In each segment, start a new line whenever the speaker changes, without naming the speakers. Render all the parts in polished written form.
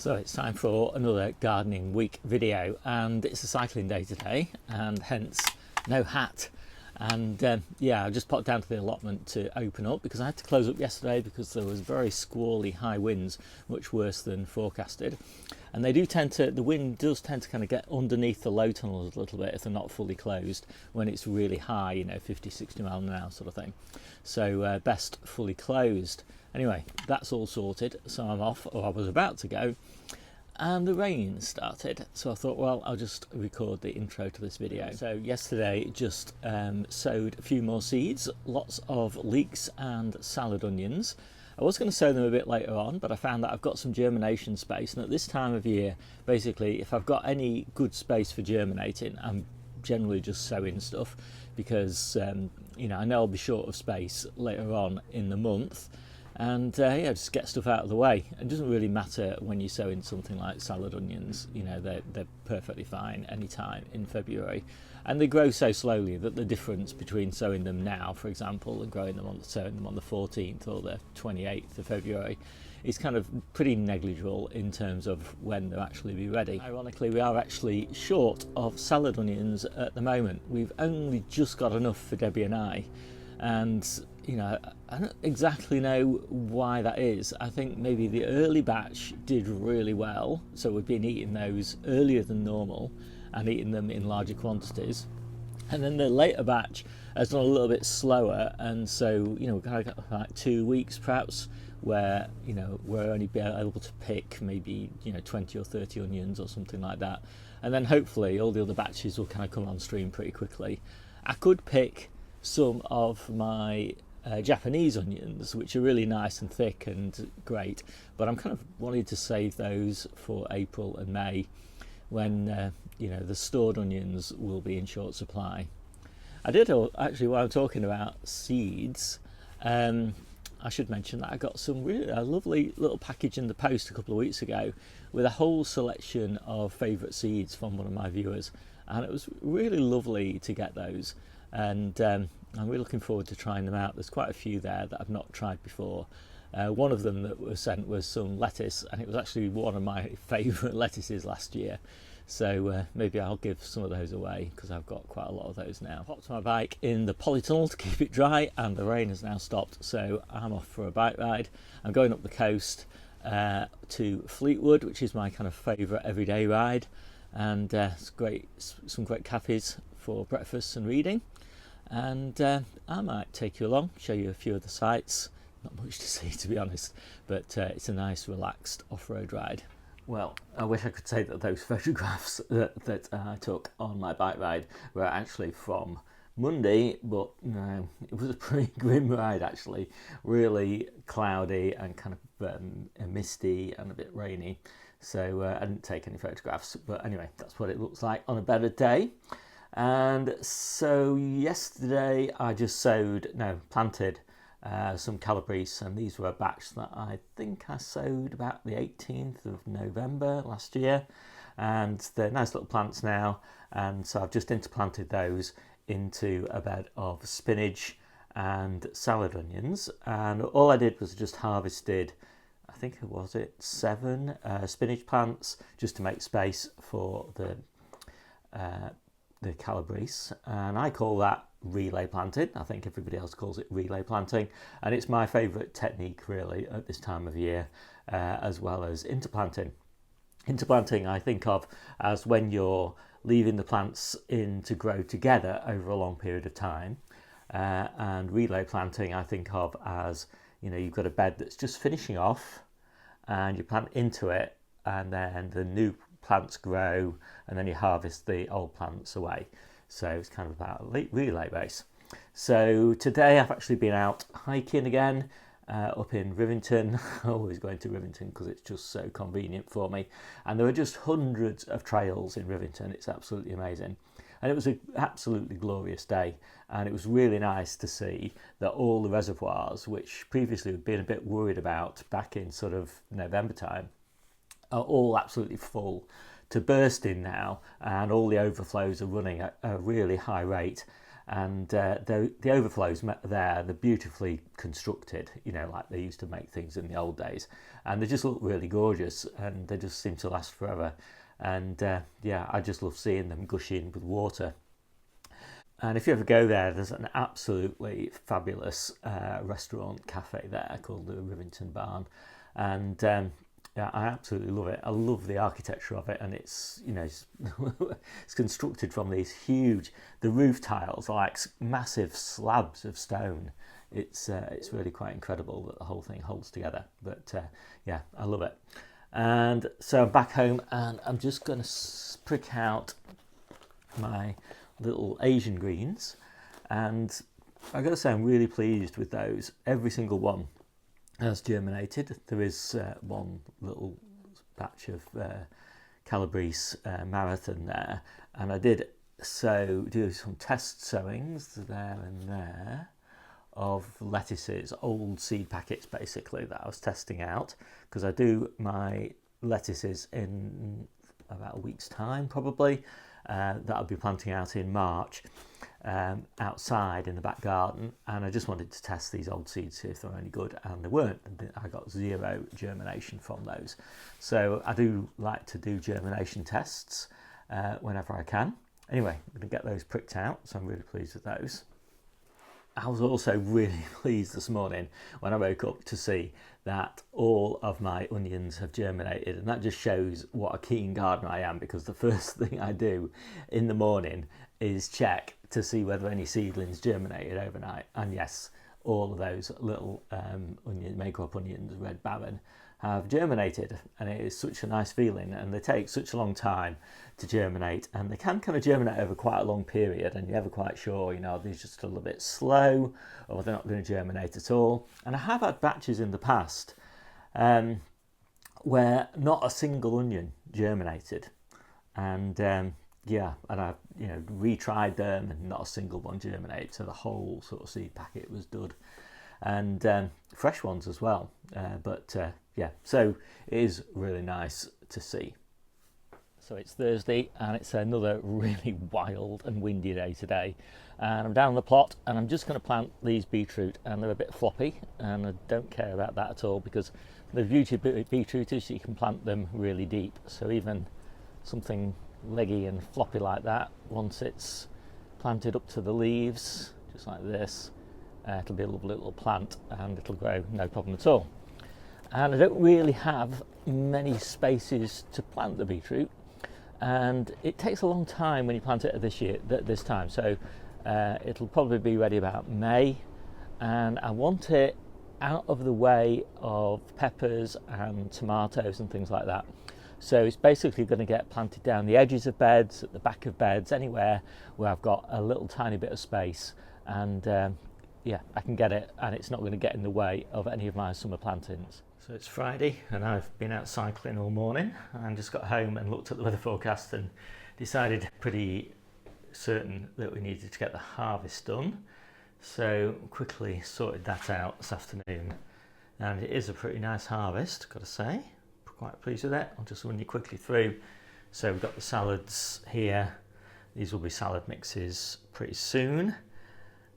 So it's time for another gardening week video, and it's a cycling day today, and hence no hat. And yeah, I just popped down to the allotment to open up because I had to close up yesterday because there was very squally high winds, much worse than forecasted. And they do tend to, the wind does tend to kind of get underneath the low tunnels a little bit if they're not fully closed when it's really high, you know, 50, 60 mile an hour sort of thing. So best fully closed. Anyway, that's all sorted, so I'm off, or I was about to go, and the rain started. So I thought, well, I'll just record the intro to this video. So yesterday just sowed a few more seeds, lots of leeks and salad onions. I was going to sow them a bit later on, but I found that I've got some germination space, and at this time of year, basically, if I've got any good space for germinating, I'm generally just sowing stuff because you know, I know I'll be short of space later on in the month. And yeah, just get stuff out of the way. It doesn't really matter when you're sowing something like salad onions, you know, they're perfectly fine anytime in February. And they grow so slowly that the difference between sowing them now, for example, and sowing them on the 14th or the 28th of February is kind of pretty negligible in terms of when they'll actually be ready. Ironically, we are actually short of salad onions at the moment. We've only just got enough for Debbie and I. And you know, I don't exactly know why that is. I think maybe the early batch did really well, so we've been eating those earlier than normal and eating them in larger quantities. And then the later batch has done a little bit slower, and so, you know, we've kind of got like 2 weeks perhaps where, you know, we're only being able to pick maybe, you know, 20 or 30 onions or something like that. And then hopefully all the other batches will kind of come on stream pretty quickly. I could pick some of my Japanese onions, which are really nice and thick and great, but I'm kind of wanting to save those for April and May when you know, the stored onions will be in short supply. I did actually, while I'm talking about seeds, I should mention that I got some really a lovely little package in the post a couple of weeks ago with a whole selection of favourite seeds from one of my viewers, and it was really lovely to get those. And I'm really looking forward to trying them out. There's quite a few there that I've not tried before. One of them that was sent was some lettuce, and it was actually one of my favourite lettuces last year. So maybe I'll give some of those away because I've got quite a lot of those now. Popped my bike in the polytunnel to keep it dry, and the rain has now stopped, so I'm off for a bike ride. I'm going up the coast to Fleetwood, which is my kind of favourite everyday ride, and it's great, some great cafes for breakfast and reading. And I might take you along, show you a few of the sights. Not much to see, to be honest, but it's a nice relaxed off-road ride. Well, I wish I could say that those photographs that I took on my bike ride were actually from Monday, but no, it was a pretty grim ride actually. Really cloudy and kind of misty and a bit rainy, so I didn't take any photographs, but anyway, that's what it looks like on a better day. And so yesterday I just planted some calabrese, and these were a batch that I think I sowed about the 18th of November last year, and they're nice little plants now, and so I've just interplanted those into a bed of spinach and salad onions. And all I did was just harvested, I think it was 7 spinach plants just to make space for the calabrese, and I call that relay planting. I think everybody else calls it relay planting, and it's my favourite technique really at this time of year, as well as interplanting. Interplanting I think of as when you're leaving the plants in to grow together over a long period of time, and relay planting I think of as, you know, you've got a bed that's just finishing off and you plant into it, and then the new plants grow, and then you harvest the old plants away. So it's kind of about a relay race. So today I've actually been out hiking again up in Rivington. I always go into Rivington because it's just so convenient for me, and there are just hundreds of trails in Rivington. It's absolutely amazing, and it was an absolutely glorious day, and it was really nice to see that all the reservoirs, which previously we'd been a bit worried about back in sort of November time, are all absolutely full to bursting now, and all the overflows are running at a really high rate. and the overflows there, they're beautifully constructed, you know, like they used to make things in the old days, and they just look really gorgeous, and they just seem to last forever. And yeah, I just love seeing them gushing with water. And if you ever go there, there's an absolutely fabulous restaurant cafe there called the Rivington Barn, and yeah, I absolutely love it. I love the architecture of it, and it's, you know, it's constructed from these huge, the roof tiles are like massive slabs of stone. It's really quite incredible that the whole thing holds together. But yeah, I love it. And so I'm back home, and I'm just going to prick out my little Asian greens, and I've got to say I'm really pleased with those. Every single one has germinated. There is one little batch of Calabrese Marathon there, and I did do some test sowings there and there of lettuces, old seed packets basically, that I was testing out, because I do my lettuces in about a week's time probably. That I'll be planting out in March outside in the back garden, and I just wanted to test these old seeds, see if they're any good, and they weren't. I got zero germination from those. So I do like to do germination tests whenever I can. Anyway, I'm going to get those pricked out, so I'm really pleased with those. I was also really pleased this morning when I woke up to see that all of my onions have germinated, and that just shows what a keen gardener I am, because the first thing I do in the morning is check to see whether any seedlings germinated overnight, and yes, all of those little make-up onions, Red Baron, have germinated, and it is such a nice feeling, and they take such a long time to germinate, and they can kind of germinate over quite a long period, and you're never quite sure, you know, they're just a little bit slow, or they're not going to germinate at all. And I have had batches in the past where not a single onion germinated, and yeah, and I've, you know, retried them, and not a single one germinated, so the whole sort of seed packet was dud. And fresh ones as well, but yeah, so it is really nice to see. So it's Thursday, and it's another really wild and windy day today, and I'm down on the plot, and I'm just going to plant these beetroot, and they're a bit floppy, and I don't care about that at all, because the beauty of beetroot is you can plant them really deep, so even something leggy and floppy like that, once it's planted up to the leaves, just like this, it'll be a lovely little plant, and it'll grow no problem at all. And I don't really have many spaces to plant the beetroot, and it takes a long time when you plant it this time, so it'll probably be ready about May, and I want it out of the way of peppers and tomatoes and things like that. So it's basically going to get planted down the edges of beds, at the back of beds, anywhere where I've got a little tiny bit of space, and yeah, I can get it, and it's not going to get in the way of any of my summer plantings. So it's Friday, and I've been out cycling all morning, and just got home and looked at the weather forecast and decided pretty certain that we needed to get the harvest done. So quickly sorted that out this afternoon, and it is a pretty nice harvest, got to say. Quite pleased with it. I'll just run you quickly through. So we've got the salads here. These will be salad mixes pretty soon.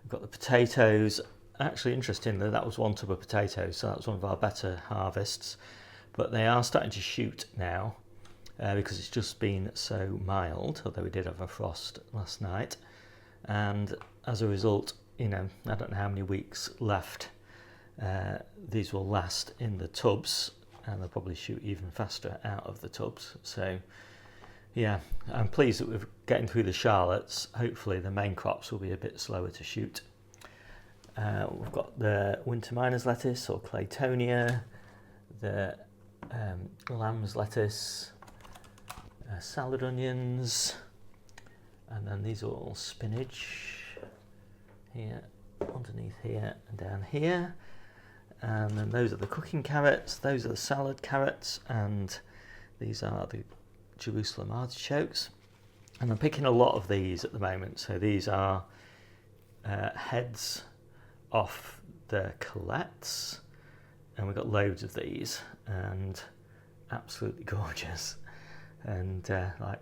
We've got the potatoes. Actually, interestingly, that was 1 tub of potatoes, so that was one of our better harvests. But they are starting to shoot now because it's just been so mild, although we did have a frost last night. And as a result, you know, I don't know how many weeks left these will last in the tubs, and they'll probably shoot even faster out of the tubs. So yeah, I'm pleased that we're getting through the Charlottes. Hopefully the main crops will be a bit slower to shoot. We've got the winter miner's lettuce, or Claytonia, the lamb's lettuce, salad onions, and then these are all spinach here, underneath here and down here. And then those are the cooking carrots, those are the salad carrots, and these are the Jerusalem artichokes. And I'm picking a lot of these at the moment. So these are heads off the colettes, and we've got loads of these, and absolutely gorgeous, and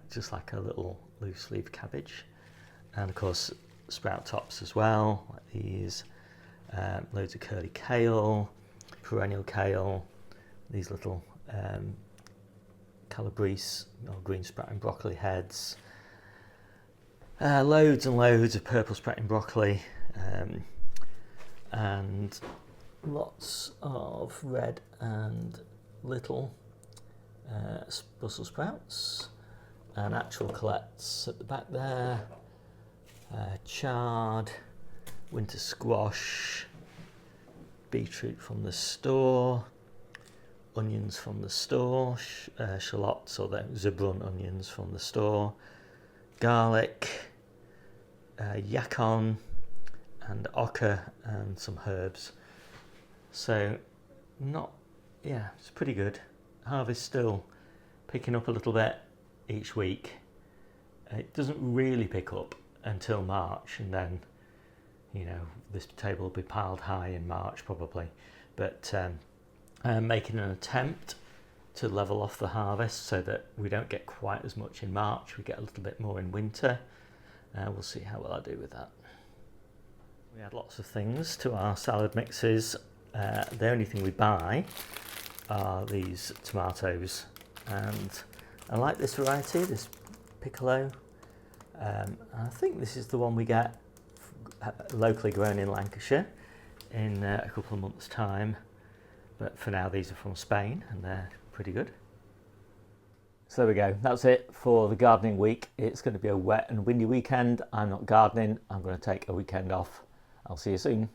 just like a little loose leaf cabbage. And of course, sprout tops as well, like these. Loads of curly kale, perennial kale, these little calabrese or green sprouting broccoli heads, loads and loads of purple sprouting broccoli, and lots of red and little Brussels sprouts, and actual colettes at the back there, chard, winter squash, beetroot from the store, onions from the store, shallots or the zebrun onions from the store, garlic, yacon and ochre, and some herbs. So it's pretty good. Harvest still picking up a little bit each week. It doesn't really pick up until March, and then this table will be piled high in March probably, but I'm making an attempt to level off the harvest so that we don't get quite as much in March, we get a little bit more in winter. We'll see how well I do with that. We add lots of things to our salad mixes. The only thing we buy are these tomatoes, and I like this variety, this piccolo. I think this is the one we get locally grown in Lancashire in a couple of months' time, but for now these are from Spain and they're pretty good. So there we go, that's it for the gardening week. It's going to be a wet and windy weekend. I'm not gardening, I'm going to take a weekend off. I'll see you soon.